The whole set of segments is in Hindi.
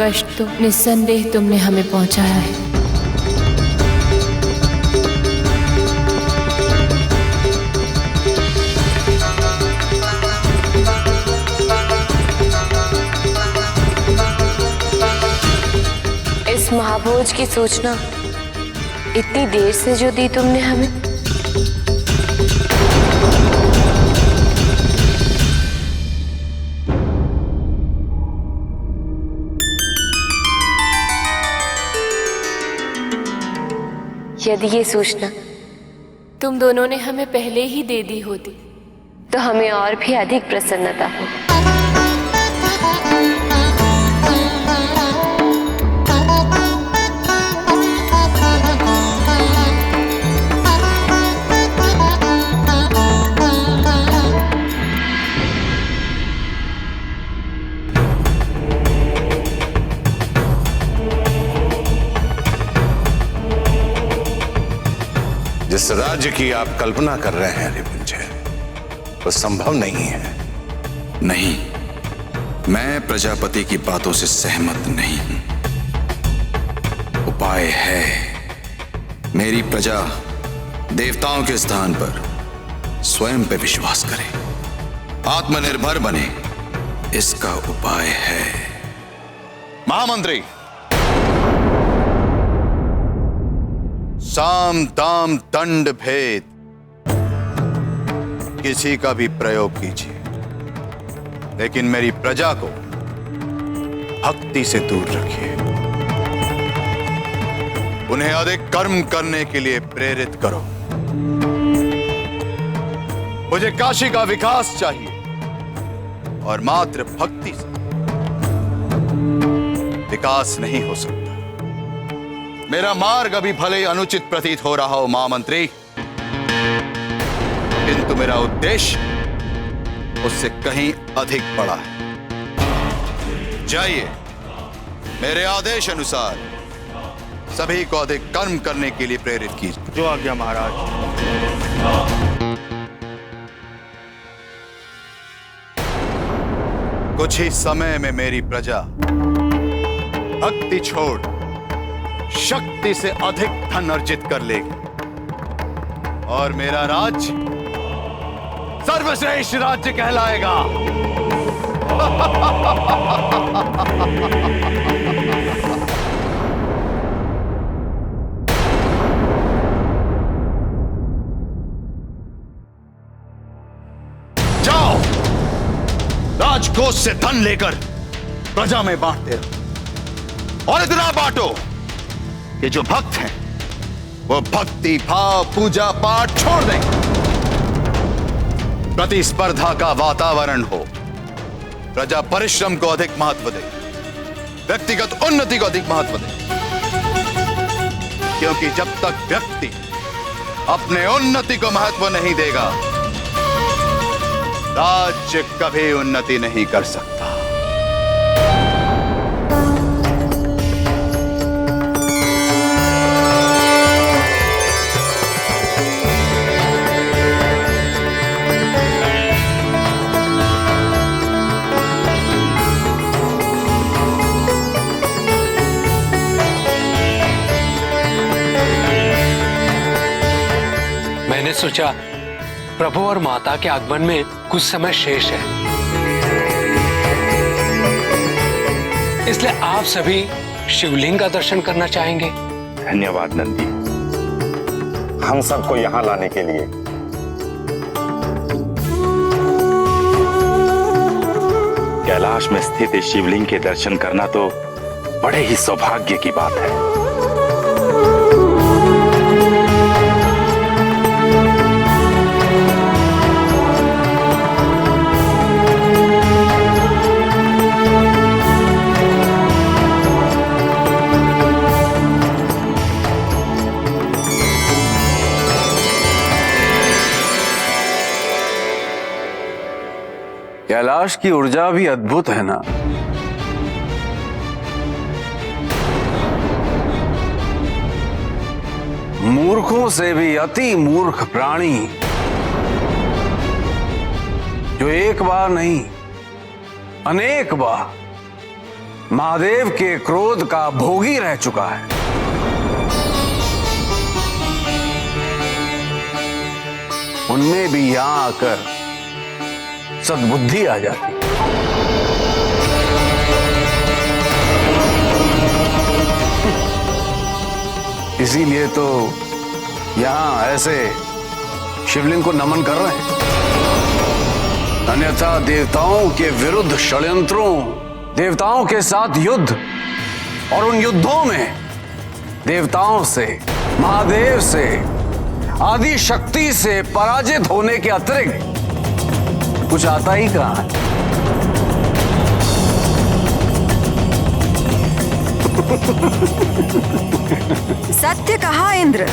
कष्ट तो निस्संदेह तुमने हमें पहुंचाया है। इस महाभोज की सूचना इतनी देर से जो दी तुमने हमें, यदि ये सूचना तुम दोनों ने हमें पहले ही दे दी होती तो हमें और भी अधिक प्रसन्नता हो। जिस राज्य की आप कल्पना कर रहे हैं रिपुंजय, वो संभव नहीं है। नहीं, मैं प्रजापति की बातों से सहमत नहीं हूं। उपाय है, मेरी प्रजा देवताओं के स्थान पर स्वयं पे विश्वास करे, आत्मनिर्भर बने, इसका उपाय है। महामंत्री, साम दाम दंड भेद किसी का भी प्रयोग कीजिए, लेकिन मेरी प्रजा को भक्ति से दूर रखिए। उन्हें अधिक कर्म करने के लिए प्रेरित करो। मुझे काशी का विकास चाहिए और मात्र भक्ति से विकास नहीं हो सकता। मेरा मार्ग अभी भले ही अनुचित प्रतीत हो रहा हो महामंत्री, किंतु मेरा उद्देश्य उससे कहीं अधिक बड़ा है। जाइए, मेरे आदेश अनुसार सभी को अधिक कर्म करने के लिए प्रेरित कीजिए। जो आज्ञा महाराज। कुछ ही समय में मेरी प्रजा भक्ति छोड़ शक्ति से अधिक धन अर्जित कर लेगी और मेरा राज्य सर्वश्रेष्ठ राज्य कहलाएगा। जाओ, राजकोष से धन लेकर प्रजा में बांटते रहो और इतना बांटो कि जो भक्त हैं वो भक्ति भाव पूजा पाठ छोड़ दें। प्रतिस्पर्धा का वातावरण हो, प्रजा परिश्रम को अधिक महत्व दे, व्यक्तिगत उन्नति को अधिक महत्व दे, क्योंकि जब तक व्यक्ति अपने उन्नति को महत्व नहीं देगा, राज्य कभी उन्नति नहीं कर सकता। मैंने सोचा प्रभु और माता के आगमन में कुछ समय शेष है, इसलिए आप सभी शिवलिंग का दर्शन करना चाहेंगे। धन्यवाद नंदी, हम सबको यहाँ लाने के लिए। कैलाश में स्थित इस शिवलिंग के दर्शन करना तो बड़े ही सौभाग्य की बात है। कैलाश की ऊर्जा भी अद्भुत है ना। मूर्खों से भी अति मूर्ख प्राणी जो एक बार नहीं अनेक बार महादेव के क्रोध का भोगी रह चुका है। उनमें भी यहां आकर सद्बुद्धि आ जाती। इसीलिए तो यहां ऐसे शिवलिंग को नमन कर रहे हैं। अन्यथा देवताओं के विरुद्ध षड्यंत्रों, देवताओं के साथ युद्ध, और उन युद्धों में देवताओं से, महादेव से, आदि शक्ति से पराजित होने के अतिरिक्त कुछ आता ही कहां है। सत्य कहा इंद्र।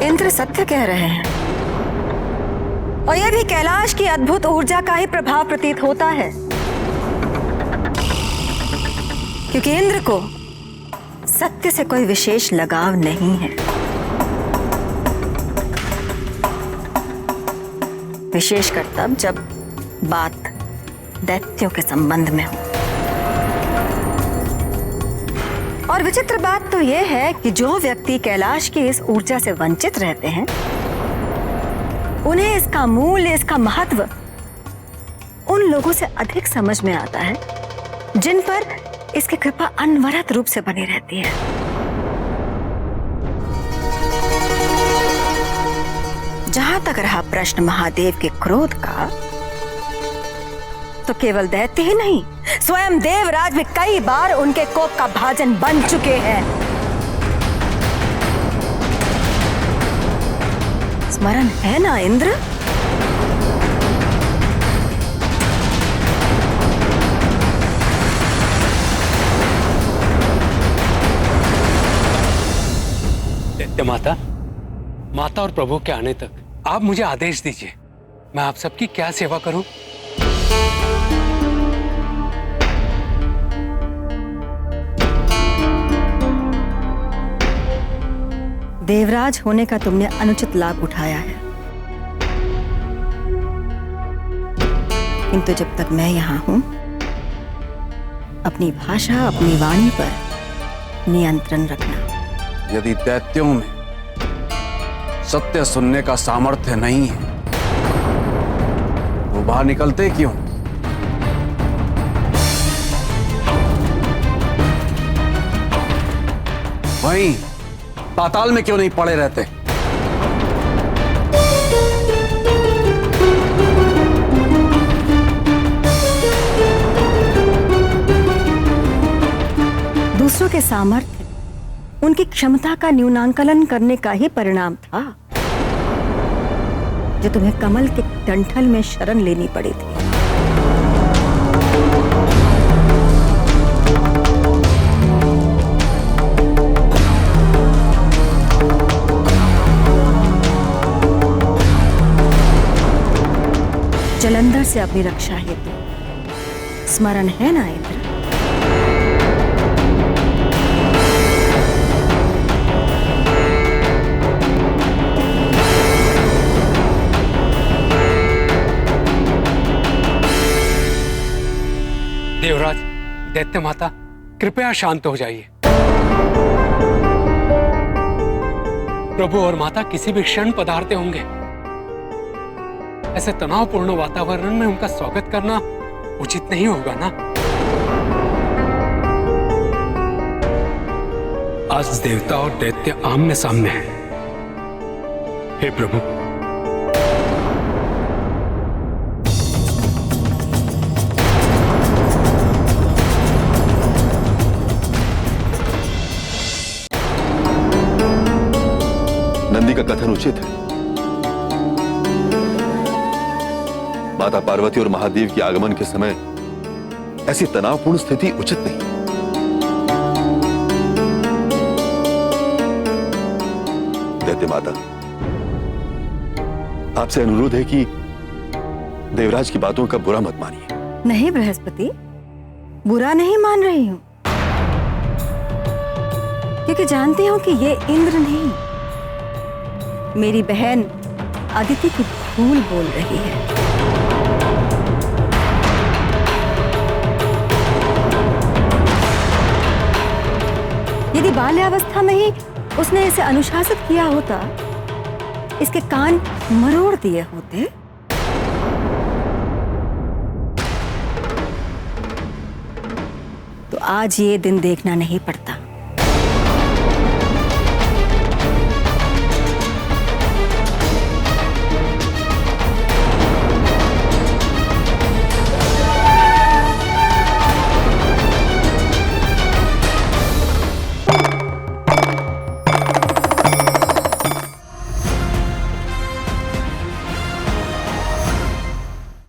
इंद्र सत्य कह रहे हैं, और यह भी कैलाश की अद्भुत ऊर्जा का ही प्रभाव प्रतीत होता है, क्योंकि इंद्र को सत्य से कोई विशेष लगाव नहीं है। विशेषकर तब जब बात दैत्यों के संबंध में हो। और विचित्र बात तो यह है कि जो व्यक्ति कैलाश की इस ऊर्जा से वंचित रहते हैं, उन्हें इसका मूल्य, इसका महत्व उन लोगों से अधिक समझ में आता है जिन पर इसकी कृपा अनवरत रूप से बनी रहती है। जहां तक रहा प्रश्न महादेव के क्रोध का, तो केवल दैत्य ही नहीं, स्वयं देवराज भी कई बार उनके कोप का भाजन बन चुके हैं। स्मरण है ना इंद्र? दैत्य माता, माता और प्रभु के आने तक आप मुझे आदेश दीजिए, मैं आप सबकी क्या सेवा करूं? देवराज होने का तुमने अनुचित लाभ उठाया है, किंतु जब तक मैं यहां हूं, अपनी भाषा, अपनी वाणी पर नियंत्रण रखना। यदि दैत्यों में सत्य सुनने का सामर्थ्य नहीं है, वो बाहर निकलते क्यों? वहीं पाताल में क्यों नहीं पड़े रहते? दूसरों के सामर्थ्य, उनकी क्षमता का न्यूनांकलन करने का ही परिणाम था जो तुम्हें कमल के डंठल में शरण लेनी पड़ी थी। जलंधर से अपनी रक्षा हेतु स्मरण है ना इंद्र? देवराज, दैत्य माता, कृपया शांत हो जाइए। प्रभु और माता किसी भी क्षण पधारते होंगे। ऐसे तनावपूर्ण वातावरण में उनका स्वागत करना उचित नहीं होगा ना। आज देवता और दैत्य आमने सामने हैं। हे प्रभु, का कथन उचित है। माता पार्वती और महादेव के आगमन के समय ऐसी तनावपूर्ण स्थिति उचित नहीं। दैत्य माता, आपसे अनुरोध है कि देवराज की बातों का बुरा मत मानिए। नहीं बृहस्पति, बुरा नहीं मान रही हूं, क्योंकि जानती हूं कि ये इंद्र नहीं, मेरी बहन अदिति की भूल बोल रही है। यदि बाल्यावस्था में ही उसने इसे अनुशासित किया होता, इसके कान मरोड़ दिए होते, तो आज ये दिन देखना नहीं पड़ता।